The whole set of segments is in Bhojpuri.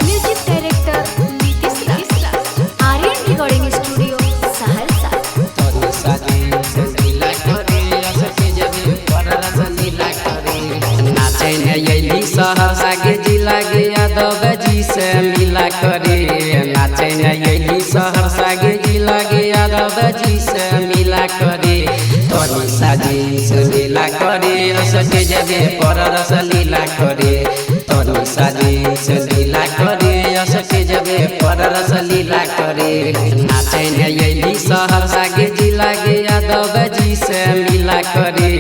म्यूजिक डायरेक्टर नीतीश राज, आर्यन रिकॉर्डिंग स्टूडियो सहरसा। सहरसा के जिला के यादव जी से मिला करे नाचे नयली सहरसा के जिला के यादव जी से मिला करे तोरी साजी से लीला करे असके जबे पर रस लीला करे तोरी साजी से लीला करे असके जबे पर रस लीला करे नाचे नयली सहरसा के जिला के यादव जी से मिला करे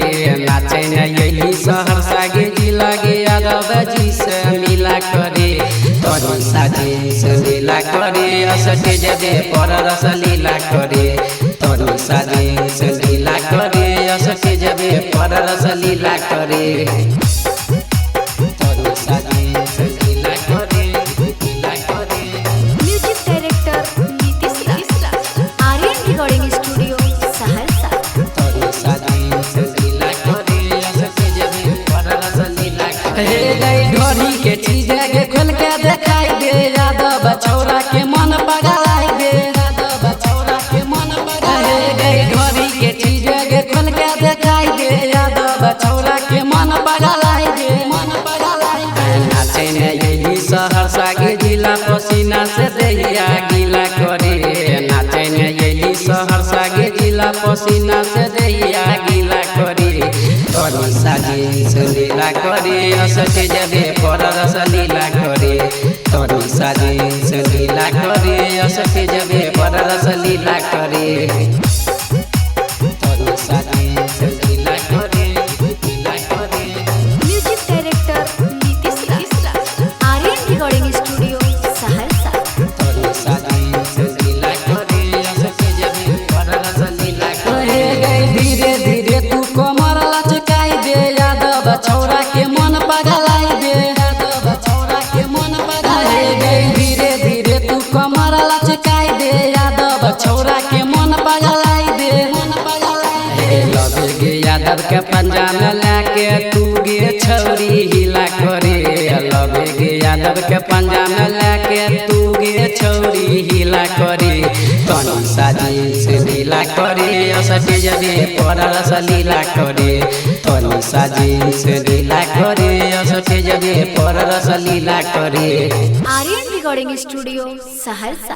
नाचे नयली सहरसा के जिला के यादव जी से मिला करे तोरी साजी से लीला करे असके जबे पर रस लीला करे तोरी साजी से लीला करे असके जबे पर रस लीला करे तोरी साजी से लीला करे म्यूजिक डायरेक्टर नीतीश राज, आर्यन रिकॉर्डिंग स्टूडियो सहरसा। तोरी साजी से लीला करे असके जबे पर रस लीला करे हे गई ढोरी के चीज के खोल के दिखाई दे यादव छौरा के मन पगलाई दे यादव छौरा के मन पगलाई हे गई ढोरी के चीज के खोल के दिखाई दे यादव छौरा के मन पगलाई दे नाचे ने यही सहरसा के जिला पसीना से दहिया गीला करे नाचे ने यही सहरसा के जिला पसीना से दहिया गीला करे तोरी साजी से लीला करे असके जबे पर रस लीला करे तोरी साजी से लीला करे असके जबे पर रस लीला करे तोरी साजी से लीला करे म्यूजिक डायरेक्टर नीतीश राज, आर्यन रिकॉर्डिंग स्टूडियो सहरसा। तोरी साजी से लीला करे असके जबे पर रस लीला करे धीरे धीरे तू कमर लचकाई दे यादव छौरा के मन पगलाई दे यादव छौरा के मन पगलाई दे धीरे धीरे तू कमर लचकाई दे यादव छौरा के मन पगलाई दे लगे गे यादव के पंजा में लाके तू गे छौरी हिला करे लगे गे यादव के पंजा में लाके तू गे छौरी हिला करे तोरी साजी से लीला करे असके जबे पर रस लीला करे तोरी साजी से लीला करे असके जबे पर रस लीला करे आर्यन रिकॉर्डिंग स्टूडियो सहरसा।